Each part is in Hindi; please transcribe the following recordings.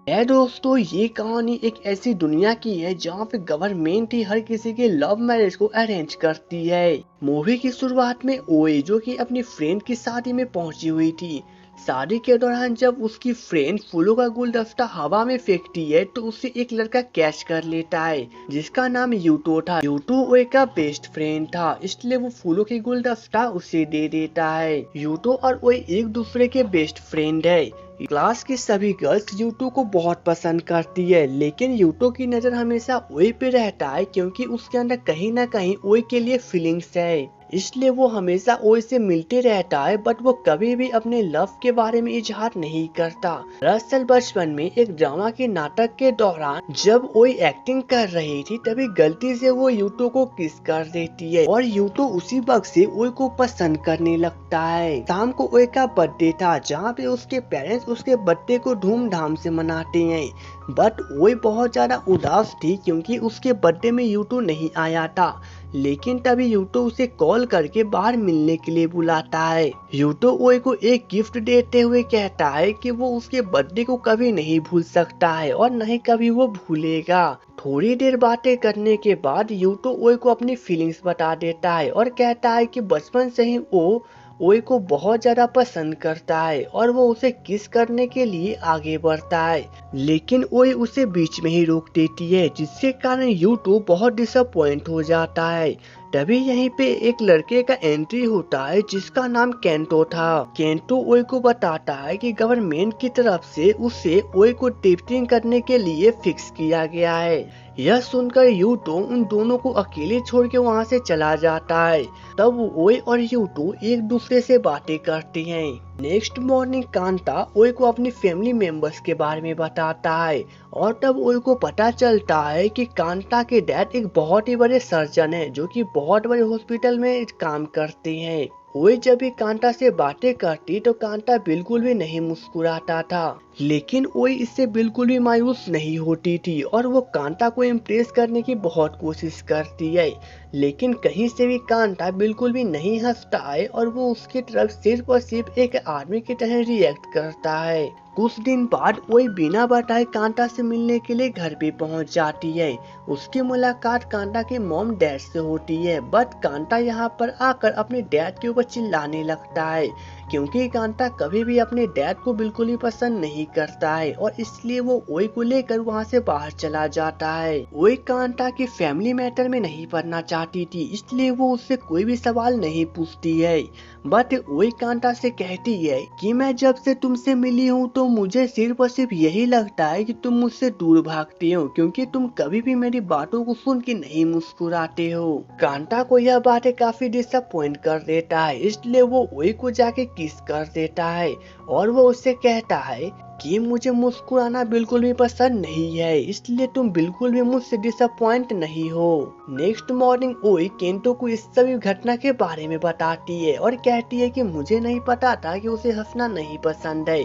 है दोस्तों, ये कहानी एक ऐसी दुनिया की है जहाँ पे गवर्नमेंट ही हर किसी के लव मैरिज को अरेंज करती है। मूवी की शुरुआत में ओए जो कि अपनी फ्रेंड की शादी में पहुंची हुई थी। शादी के दौरान जब उसकी फ्रेंड फूलों का गुलदस्ता हवा में फेंकती है तो उसे एक लड़का कैच कर लेता है जिसका नाम यूटो था। यूटो ओए का बेस्ट फ्रेंड था, इसलिए वो फूलों की गुलदस्ता उसे दे देता है। यूटो और ओए एक दूसरे के बेस्ट फ्रेंड है। क्लास की सभी गर्ल्स यूटो को बहुत पसंद करती है, लेकिन यूटो की नजर हमेशा ओए पे रहता है क्योंकि उसके अंदर कहीं ना कहीं ओए के लिए फीलिंग्स है। इसलिए वो हमेशा ओए से मिलते रहता है, बट वो कभी भी अपने लव के बारे में इजहार नहीं करता। दरअसल बचपन में एक ड्रामा के नाटक के दौरान जब ओए एक्टिंग कर रही थी तभी गलती से वो यूटो को किस कर देती है और यूटो उसी वक्त से ओए को पसंद करने लगता है। शाम को ओए का बर्थडे था जहाँ पे उसके पेरेंट्स उसके बर्थडे को धूमधाम से मनाते हैं, बट ओए बहुत ज्यादा उदास थी क्योंकि उसके बर्थडे में यूटो नहीं आया था। लेकिन तभी यूटो उसे कॉल करके बाहर मिलने के लिए बुलाता है। यूटो ओए को एक गिफ्ट देते हुए कहता है कि वो उसके बर्थडे को कभी नहीं भूल सकता है और न ही कभी वो भूलेगा। थोड़ी देर बातें करने के बाद यूटो ओए को अपनी फीलिंग्स बता देता है और कहता है कि बचपन से ही वो ओए को बहुत ज्यादा पसंद करता है और वो उसे किस करने के लिए आगे बढ़ता है, लेकिन ओए उसे बीच में ही रोक देती है जिसके कारण यूटो बहुत डिसअपॉइंट हो जाता है। तभी यहीं पे एक लड़के का एंट्री होता है जिसका नाम केंटो था। केंटो ओए को बताता है कि गवर्नमेंट की तरफ से उसे ओए को टेस्टिंग करने के लिए फिक्स किया गया है। यह सुनकर यूटो उन दोनों को अकेले छोड़ के वहाँ से चला जाता है। तब ओए और यूटो एक दूसरे से बातें करते हैं। नेक्स्ट मॉर्निंग कांता ओए को अपनी फैमिली मेंबर्स के बारे में बताता है और तब ओए को पता चलता है कि कांता के डैड एक बहुत ही बड़े सर्जन है जो कि बहुत बड़े हॉस्पिटल में काम करते हैं। ओए जब भी कांता से बातें करती तो कांता बिल्कुल भी नहीं मुस्कुराता था, लेकिन ओए इससे बिल्कुल भी मायूस नहीं होती थी और वो कांता को इम्प्रेस करने की बहुत कोशिश करती है। लेकिन कहीं से भी कांता बिल्कुल भी नहीं हंसता है और वो उसकी तरफ सिर्फ और सिर्फ एक आदमी की तरह रिएक्ट करता है। कुछ दिन बाद ओए बिना बताए कांता से मिलने के लिए घर पे पहुंच जाती है। उसकी मुलाकात कांता के मॉम डैड से होती है, बट कांता यहाँ पर आकर अपने डैड के ऊपर चिल्लाने लगता है क्योंकि कांता कभी भी अपने डैड को बिल्कुल ही पसंद नहीं करता है और इसलिए वो ओए को लेकर वहाँ से बाहर चला जाता है। ओए कांता की फैमिली मैटर में नहीं पड़ना चाहती थी, इसलिए वो उससे कोई भी सवाल नहीं पूछती है, बट ओए कांता से कहती है कि मैं जब से तुमसे मिली हूँ तो मुझे सिर्फ और सिर्फ यही लगता है कि तुम मुझसे दूर भागती हो क्योंकि तुम कभी भी मेरी बातों को सुन के नहीं मुस्कुराते हो। कांता को यह बातें काफी डिसअपॉइंट कर देता है, इसलिए वो ओए को जाके किस कर देता है और वो उससे कहता है कि मुझे मुस्कुराना बिल्कुल भी पसंद नहीं है, इसलिए तुम बिल्कुल भी मुझसे डिसअपॉइंट नहीं हो। नेक्स्ट मॉर्निंग ओए केंटो को इस सभी घटना के बारे में बताती है और कहती है कि मुझे नहीं पता था कि उसे हंसना नहीं पसंद है।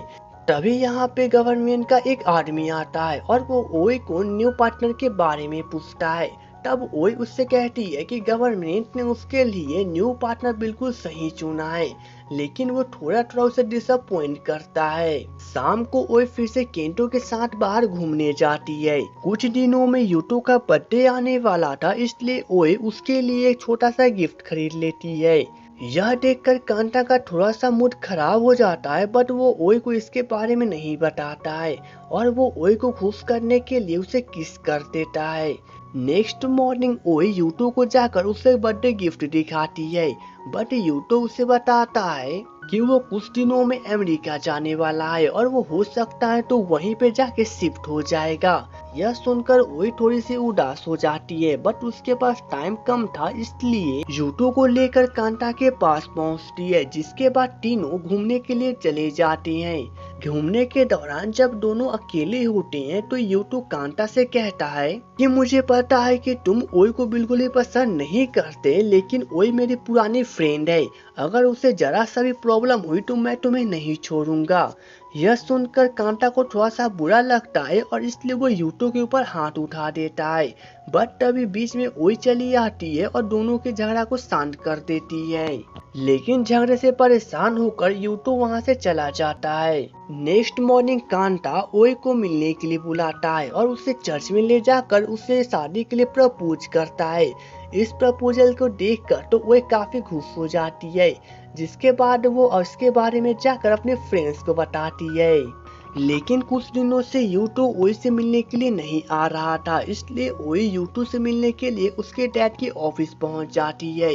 तभी यहाँ पे गवर्नमेंट का एक आदमी आता है और वो ओए को न्यू पार्टनर के बारे में पूछता है। तब ओए उससे कहती है कि गवर्नमेंट ने उसके लिए न्यू पार्टनर बिल्कुल सही चुना है, लेकिन वो थोड़ा थोड़ा उसे डिसअपॉइंट करता है। शाम को ओए फिर से केंटो के साथ बाहर घूमने जाती है। कुछ दिनों में यूटो का बर्थडे आने वाला था, इसलिए ओए उसके लिए एक छोटा सा गिफ्ट खरीद लेती है। यह देखकर कांता का थोड़ा सा मूड खराब हो जाता है, बट वो ओए को इसके बारे में नहीं बताता है और वो ओए को खुश करने के लिए उसे किस कर देता है। नेक्स्ट मॉर्निंग ओए यूटो को जाकर उसे बर्थडे गिफ्ट दिखाती है, बट यूटो उसे बताता है कि वो कुछ दिनों में अमेरिका जाने वाला है और वो हो सकता है तो वहीं पे जाके शिफ्ट हो जाएगा। यह सुनकर ओए थोड़ी सी उदास हो जाती है, बट उसके पास टाइम कम था, इसलिए यूटो को लेकर कांता के पास पहुंचती है, जिसके बाद तीनों घूमने के लिए चले जाते हैं। घूमने के दौरान जब दोनों अकेले होते हैं तो यूटो कांता से कहता है कि मुझे पता है कि तुम ओए को बिल्कुल ही पसंद नहीं करते, लेकिन ओए मेरी पुरानी फ्रेंड है, अगर उसे जरा सा भी प्रॉब्लम हुई तो मैं तुम्हें नहीं छोड़ूंगा। यह सुनकर कांटा को थोड़ा सा बुरा लगता है और इसलिए वो यूटो के ऊपर हाथ उठा देता है। बट तभी बीच में ओई चली आती है और दोनों के झगड़ा को शांत कर देती है। लेकिन झगड़े से परेशान होकर यूटो वहां से चला जाता है। नेक्स्ट मॉर्निंग कांटा ओई को मिलने के लिए बुलाता है और उसे चर्च में ले जाकर उसे शादी के लिए प्रपोज करता है। इस प्रपोजल को देखकर तो ओई काफी खुश हो जाती है, जिसके बाद वो उसके बारे में जाकर अपने फ्रेंड्स को बताती है। लेकिन कुछ दिनों से यूटो ओई से मिलने के लिए नहीं आ रहा था, इसलिए ओई यूटो से मिलने के लिए उसके डैड के ऑफिस पहुंच जाती है।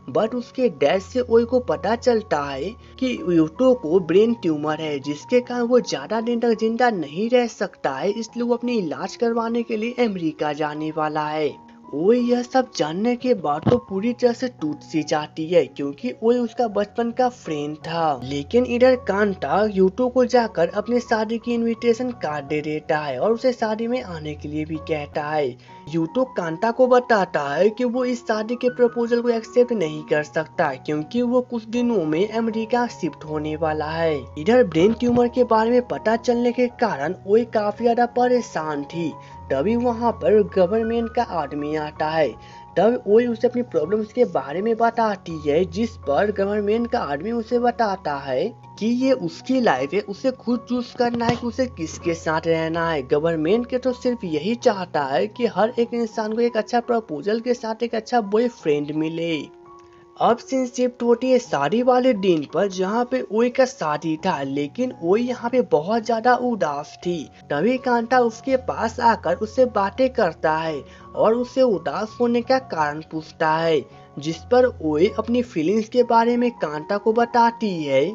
बट उसके डैड से ओई को पता चलता है कि यूटो को ब्रेन ट्यूमर है, जिसके कारण वो ज्यादा दिन तक जिंदा नहीं रह सकता है, इसलिए वो अपनी इलाज करवाने के लिए अमेरिका जाने वाला है। ओई यह सब जानने के बाद तो पूरी तरह से टूट सी जाती है, क्योंकि ओई उसका बचपन का फ्रेंड था। लेकिन इधर कांटा यूटो को जाकर अपने शादी की इनविटेशन कार्ड दे देता है और उसे शादी में आने के लिए भी कहता है। यूटो कांटा को बताता है कि वो इस शादी के प्रपोजल को एक्सेप्ट नहीं कर सकता, क्योंकि वो कुछ दिनों में अमेरिका शिफ्ट होने वाला है। इधर ब्रेन ट्यूमर के बारे में पता चलने के कारण ओई काफी ज्यादा परेशान थी। तभी वहाँ पर गवर्नमेंट का आदमी आता है। तब ओई उसे अपनी प्रॉब्लम्स के बारे में बताती है, जिस पर गवर्नमेंट का आदमी उसे बताता है कि ये उसकी लाइफ है, उसे खुद चूज करना है कि उसे किसके साथ रहना है। गवर्नमेंट के तो सिर्फ यही चाहता है कि हर एक इंसान को एक अच्छा प्रपोजल के साथ एक अच्छा बॉयफ्रेंड मिले। अब सीन शिफ्ट होती है शादी वाले दिन पर, जहाँ पे ओई का शादी था, लेकिन ओई यहाँ पे बहुत ज्यादा उदास थी। तभी कांटा उसके पास आकर उससे बातें करता है और उससे उदास होने का कारण पूछता है, जिस पर ओई अपनी फीलिंग्स के बारे में कांटा को बताती है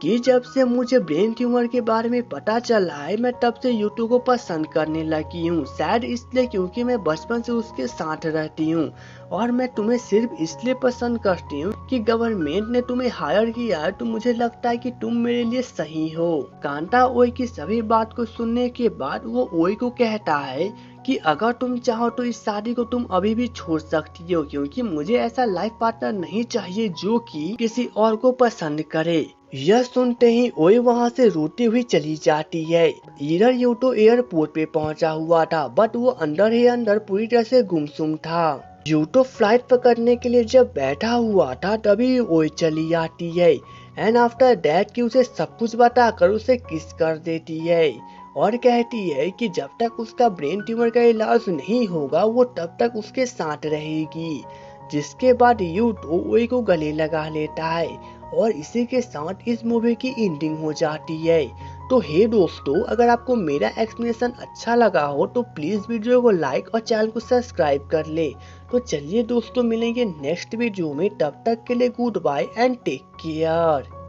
कि जब से मुझे ब्रेन ट्यूमर के बारे में पता चला है, मैं तब से यूटो को पसंद करने लगी हूँ। शायद इसलिए क्योंकि मैं बचपन से उसके साथ रहती हूँ और मैं तुम्हें सिर्फ इसलिए पसंद करती हूँ कि गवर्नमेंट ने तुम्हें हायर किया है, तो मुझे लगता है कि तुम मेरे लिए सही हो। कांटा ओई की सभी बात को सुनने के बाद वो ओई को कहता है कि अगर तुम चाहो तो इस शादी को तुम अभी भी छोड़ सकती हो, क्योंकि मुझे ऐसा लाइफ पार्टनर नहीं चाहिए जो कि किसी और को पसंद करे। यह सुनते ही ओई वहां से रोती हुई चली जाती है। इधर यूटो एयरपोर्ट पे पहुंचा हुआ था, बट वो अंदर ही अंदर पूरी तरह से गुमसुम था। यूटो फ्लाइट पकड़ने के लिए जब बैठा हुआ था, तभी ओई चली आती है एंड आफ्टर दैट कि उसे सब कुछ बताकर उसे किस कर देती है और कहती है कि जब तक उसका ब्रेन ट्यूमर का इलाज नहीं होगा वो तब तक उसके साथ रहेगी। जिसके बाद यूटो ओई को गले लगा लेता है और इसी के साथ इस मूवी की एंडिंग हो जाती है। तो हे दोस्तों, अगर आपको मेरा एक्सप्लेनेशन अच्छा लगा हो तो प्लीज वीडियो को लाइक और चैनल को सब्सक्राइब कर ले। तो चलिए दोस्तों, मिलेंगे नेक्स्ट वीडियो में, तब तक के लिए goodbye and take care.